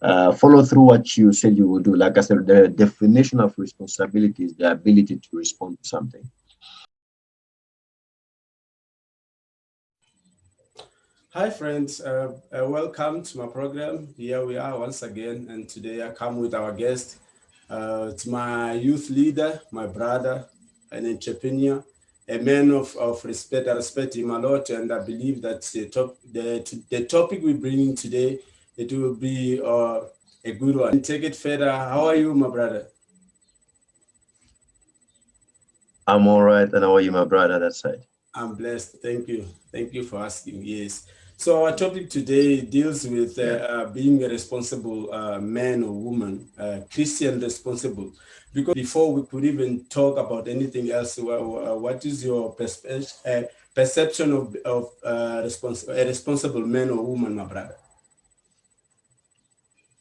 follow through what you said you will do. Like I said, the definition of responsibility is the ability to respond to something. Hi, friends. Welcome to my program. Here we are once again, and today I come with our guest. It's my youth leader, my brother, an entrepreneur, a man of respect. I respect him a lot, and I believe that the topic we're bringing today, it will be a good one. Take it further. How are you, my brother? I'm all right, and how are you, my brother? That side. I'm blessed. Thank you. Thank you for asking. Yes. So our topic today deals with Yeah. being a responsible man or woman, Christian responsible. Because before we could even talk about anything else, what is your perception of a responsible man or woman, my brother?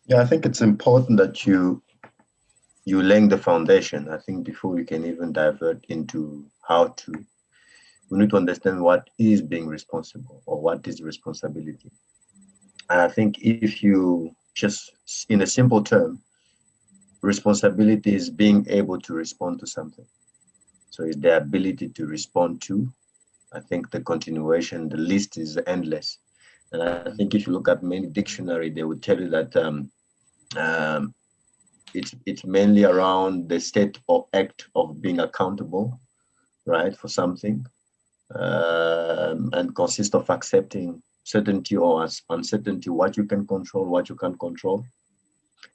Yeah, I think it's important that you laying the foundation. I think before we can even divert into how to, we need to understand what is being responsible or what is responsibility. And I think if you just, in a simple term, responsibility is being able to respond to something. So it's the ability to respond to. I think the continuation, the list is endless. And I think if you look at many dictionary, they would tell you that um, it's mainly around the state or act of being accountable, right, for something, and consists of accepting certainty or uncertainty, what you can control, what you can't control.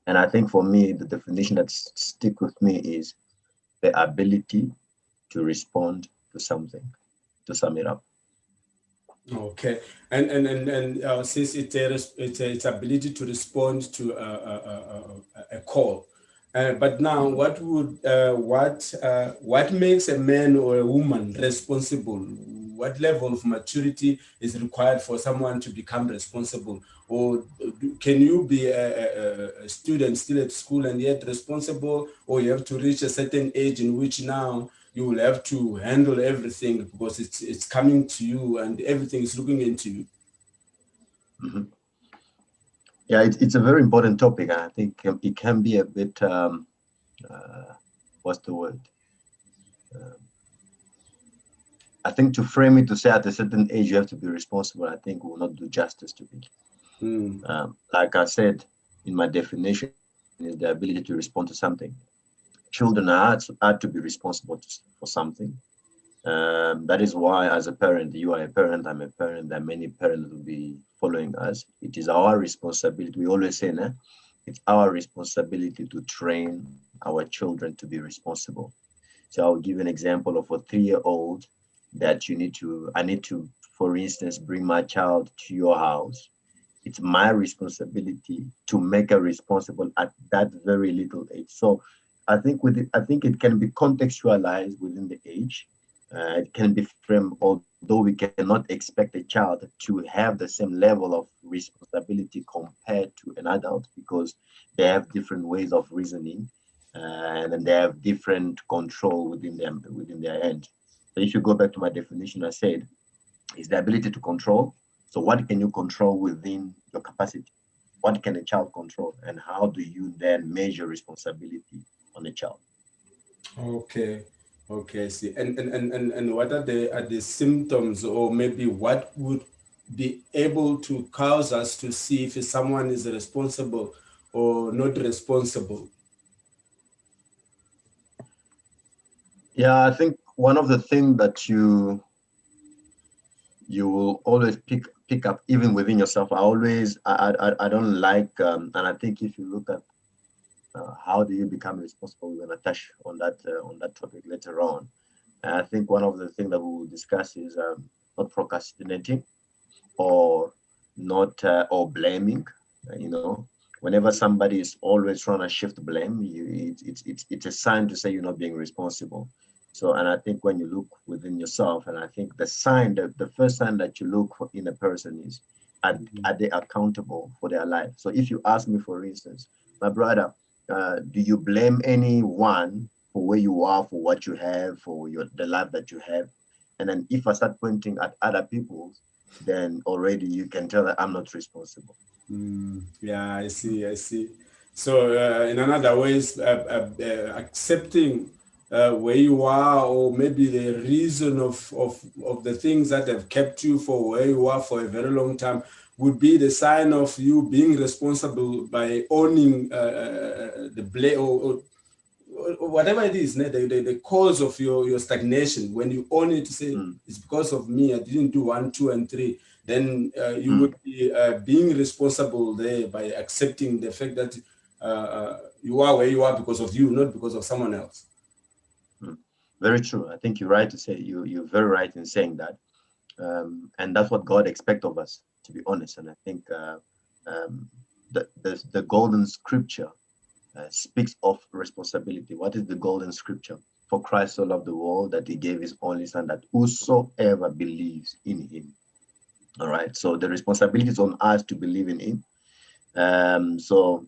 And I think for me, the definition that stick with me is the ability to respond to something, to sum it up. Okay, and since it's ability to respond to a call, but now Mhm. what makes a man or a woman responsible? What level of maturity is required for someone to become responsible? Or can you be a student still at school and yet responsible, or you have to reach a certain age in which now you will have to handle everything because it's coming to you and everything is looking into you. Mhm. Yeah, it's a very important topic. And I think it can be a bit, uh, what's the word? Um, I think to frame it to say at a certain age you have to be responsible, I think will not do justice to it. Mm. Like I said, in my definition, is the ability to respond to something. Children are to be responsible for something. That is why, as a parent, you are a parent, I'm a parent, there are many parents will be following us. It is our responsibility. We always say, nah, it's our responsibility to train our children to be responsible. So I'll give an example of a 3-year-old that I need to, for instance, bring my child to your house. It's my responsibility to make her responsible at that very little age. So I think it can be contextualized within the age. It can be framed, although we cannot expect a child to have the same level of responsibility compared to an adult because they have different ways of reasoning, and then they have different control within them within their end. So if you go back to my definition, I said is the ability to control. So what can you control within your capacity? What can a child control? And how do you then measure responsibility on a child? Okay. Okay, I see. And what are the symptoms, or maybe what would be able to cause us to see if someone is responsible or not responsible? Yeah, I think one of the things that you will always pick up even within yourself. I don't like and I think if you look at how do you become responsible, we're going to touch on that topic later on. And I think one of the things that we will discuss is not procrastinating or not or blaming. You know, whenever somebody is always trying to shift blame, it's a sign to say you're not being responsible. So, and I think when you look within yourself, and I think the first sign that you look for in a person is, are they accountable for their life? So if you ask me, for instance, my brother, do you blame anyone for where you are, for what you have, for the life that you have? And then if I start pointing at other people, then already you can tell that I'm not responsible. Yeah, I see. So, in another ways, accepting where you are, or maybe the reason of the things that have kept you for where you are for a very long time, would be the sign of you being responsible by owning the blame, or whatever it is, the cause of your stagnation. When you own it, to say it's because of me, I didn't do 1, 2, and 3, then you would be being responsible there by accepting the fact that you are where you are because of you, not because of someone else. Very true. I think you're right to say you're very right in saying that, and that's what God expects of us, to be honest. And I think the golden scripture speaks of responsibility. What is the golden scripture? For Christ so loved the world that he gave his only son, that whosoever believes in him. All right. So the responsibility is on us to believe in him. So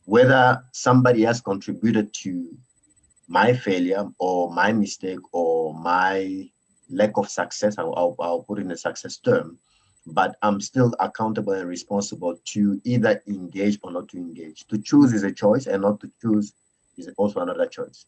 whether somebody has contributed to my failure or my mistake or my lack of success, I'll put in a success term, but I'm still accountable and responsible to either engage or not to engage. To choose is a choice, and not to choose is also another choice.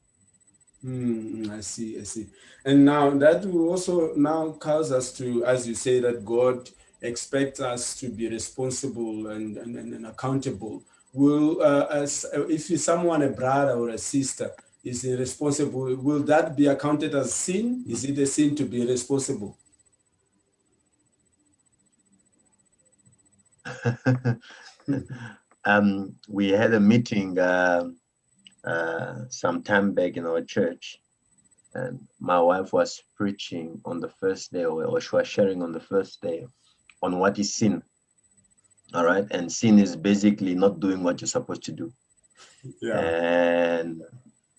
I see. And now that will also now cause us to, as you say, that God expects us to be responsible and accountable. Will, as if someone, a brother or a sister, is irresponsible, will that be accounted as sin? Is it a sin to be responsible? We had a meeting some time back in our church, and my wife was preaching on the first day, or she was sharing on the first day on what is sin. All right. And sin is basically not doing what you're supposed to do. Yeah. And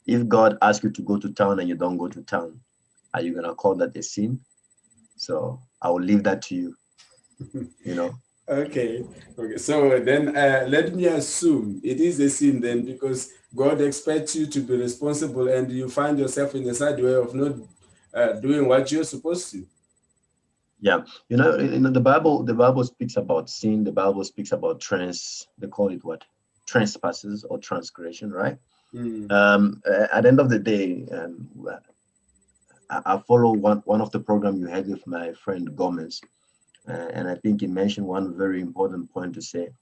if God asks you to go to town and you don't go to town, are you going to call that a sin? So I will leave that to you, you know. Okay. So then let me assume it is a sin then, because God expects you to be responsible and you find yourself in the side way of not doing what you're supposed to. Yeah. The Bible speaks about sin. The Bible speaks about they call it what? Trespasses or transgression, right? At the end of the day, I follow one of the program you had with my friend Gomez, and I think he mentioned one very important point to say.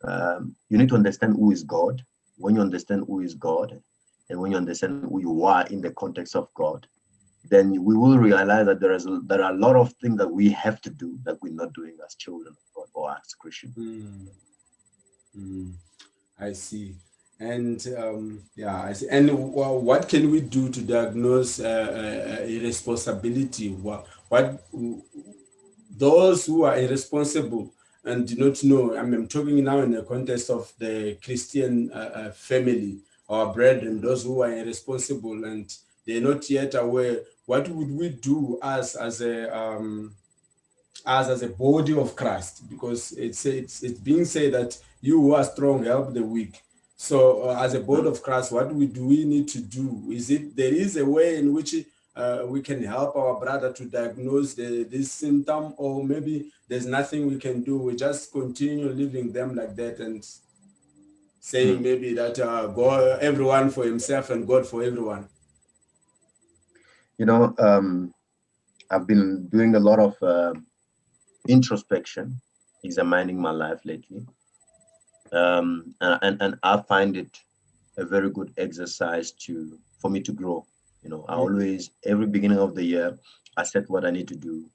You need to understand who is God. When you understand who is God, and when you understand who you are in the context of God, then we will realize that there are a lot of things that we have to do that we're not doing as children of God or as Christians. I see. And yeah, I see. And what can we do to diagnose irresponsibility? What those who are irresponsible and do not know? I'm talking now in the context of the Christian family, our brethren, those who are irresponsible and they're not yet aware. What would we do as a body of Christ? Because it's being said that you who are strong help the weak. So as a body of Christ, what do we need to do? There is a way in which we can help our brother to diagnose this symptom, or maybe there's nothing we can do? We just continue leaving them like that and saying maybe that God, everyone for himself and God for everyone. I've been doing a lot of introspection, examining my life lately, and I find it a very good exercise for me to grow. I always, every beginning of the year, I set what I need to do,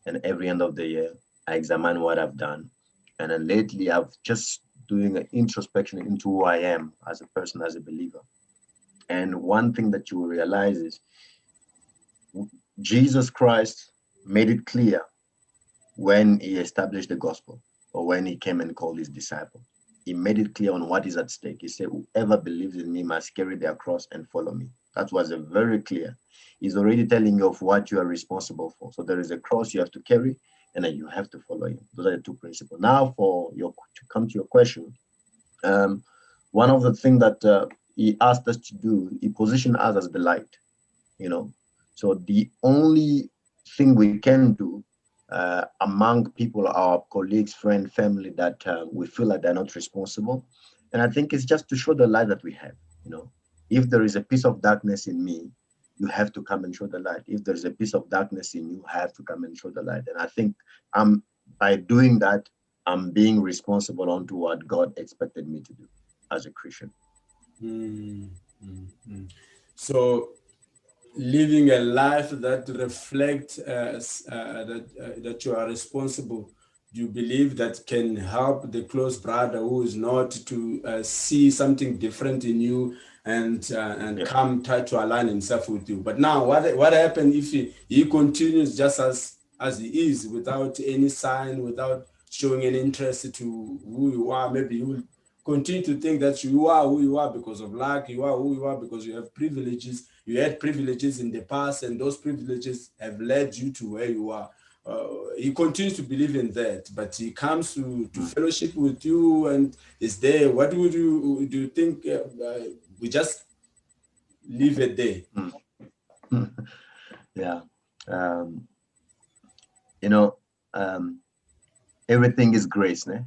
and every end of the year, I examine what I've done. And then lately, I've just doing an introspection into who I am as a person, as a believer. And one thing that you will realize is Jesus Christ made it clear when he established the gospel, or when he came and called his disciples. He made it clear on what is at stake. He said, whoever believes in me must carry their cross and follow me. That was a very clear. He's already telling you of what you are responsible for. So there is a cross you have to carry, and then you have to follow him. Those are the two principles. Now, to come to your question, one of the things that he asked us to do, he positioned us as the light. So the only thing we can do among people, our colleagues, friends, family, that we feel like they're not responsible. And I think it's just to show the light that we have. If there is a piece of darkness in me, you have to come and show the light. If there's a piece of darkness in you, have to come and show the light. And I think by doing that, I'm being responsible onto what God expected me to do as a Christian. So living a life that reflects that you are responsible, do you believe that can help the close brother who is not to see something different in you and come try to align himself with you? But now what happens if he continues just as he is, without any sign, without showing any interest to who you are? Maybe you will continue to think that you are who you are because of luck, you are who you are because you have privileges. You had privileges in the past, and those privileges have led you to where you are. He continues to believe in that, but he comes to fellowship with you and is there. What do you think? We just leave it there. Yeah. Everything is grace, né?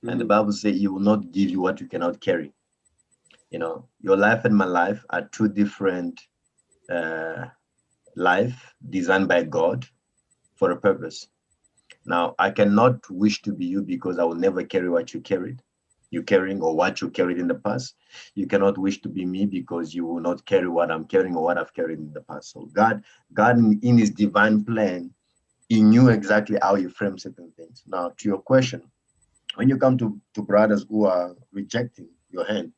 And the Bible says he will not give you what you cannot carry. Your life and my life are two different life designed by God for a purpose. Now, I cannot wish to be you because I will never carry what you're carrying or what you carried in the past. You cannot wish to be me because you will not carry what I'm carrying or what I've carried in the past. So God in his divine plan, he knew exactly how you frame certain things. Now, to your question, when you come to brothers who are rejecting your hand,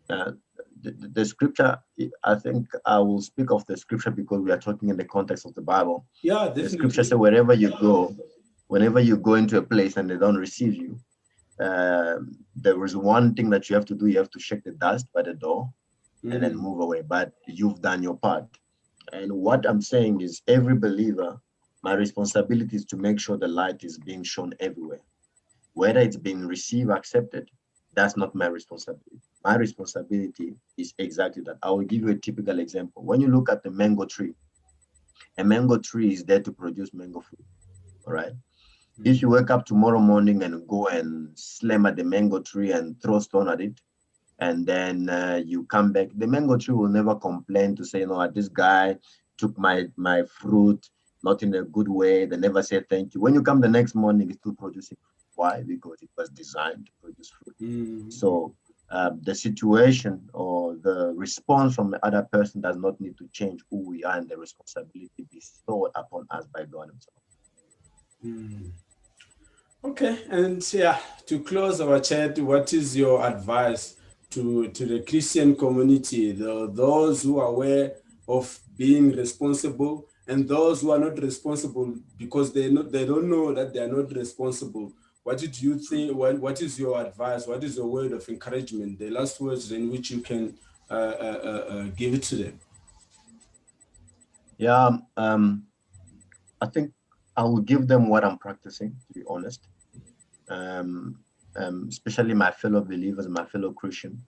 the scripture, I think I will speak of the scripture because we are talking in the context of the Bible. Yeah, definitely. The scripture says whenever you go into a place and they don't receive you, there is one thing that you have to do. You have to shake the dust by the door and then move away. But you've done your part. And what I'm saying is, every believer, my responsibility is to make sure the light is being shown everywhere. Whether it's being received, accepted, that's not my responsibility. My responsibility is exactly that. I will give you a typical example. When you look at the mango tree, a mango tree is there to produce mango fruit. All right. If you wake up tomorrow morning and go and slam at the mango tree and throw stone at it, and then you come back, the mango tree will never complain to say, this guy took my fruit, not in a good way. They never say thank you. When you come the next morning, it's still producing. Why? Because it was designed to produce fruit. So the situation or the response from the other person does not need to change who we are and the responsibility bestowed upon us by God himself. Okay, and to close our chat, what is your advice to the Christian community, those who are aware of being responsible and those who are not responsible because they don't know that they are not responsible? What did you think? What is your advice? What is your word of encouragement? The last words in which you can give it to them. Yeah, I think I will give them what I'm practicing, to be honest. Especially my fellow believers, my fellow Christian.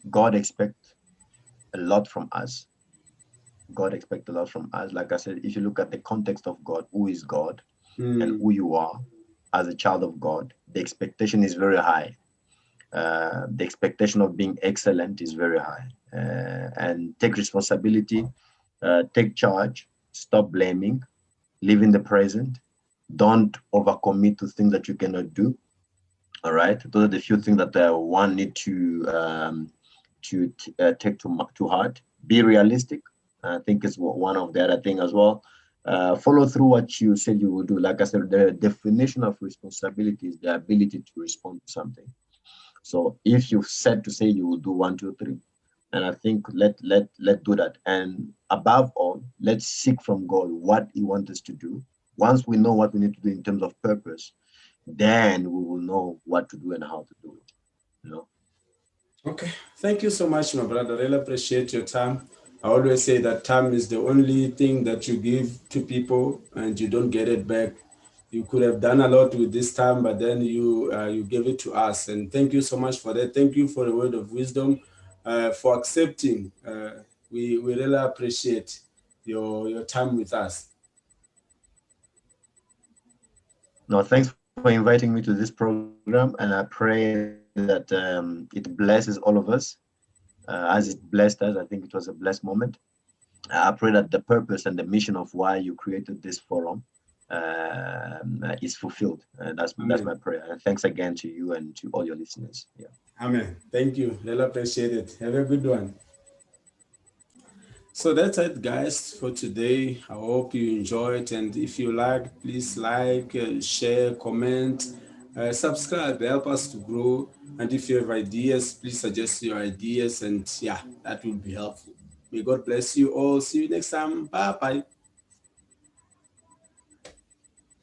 God expects a lot from us. God expects a lot from us. Like I said, if you look at the context of God, who is God and who you are as a child of God, the expectation is very high. The expectation of being excellent is very high. And take responsibility, take charge, stop blaming, live in the present. Don't overcommit to things that you cannot do. All right, those are the few things that one need to take to heart. Be realistic. I think it's one of the other thing as well. Follow through what you said you will do. Like I said, the definition of responsibility is the ability to respond to something. So if you've said to say you will do 1, 2, 3, and I think let do that. And above all, let's seek from God what He wants us to do. Once we know what we need to do in terms of purpose, then we will know what to do and how to do it. Okay, thank you so much, my brother. I really appreciate your time. I always say that time is the only thing that you give to people and you don't get it back. You could have done a lot with this time, but then you gave it to us. And thank you so much for that. Thank you for the word of wisdom, for accepting. We really appreciate your time with us. No, thanks for inviting me to this program, and I pray that it blesses all of us as it blessed us. I think it was a blessed moment. I pray that the purpose and the mission of why you created this forum is fulfilled. That's Amen. my prayer. And thanks again to you and to all your listeners. Yeah. Amen. Thank you. Really appreciate it. Have a good one. So that's it, guys, for today. I hope you enjoyed. And if you like, please like, share, comment, subscribe. Help us to grow. And if you have ideas, please suggest your ideas. And yeah, that will be helpful. May God bless you all. See you next time. Bye bye.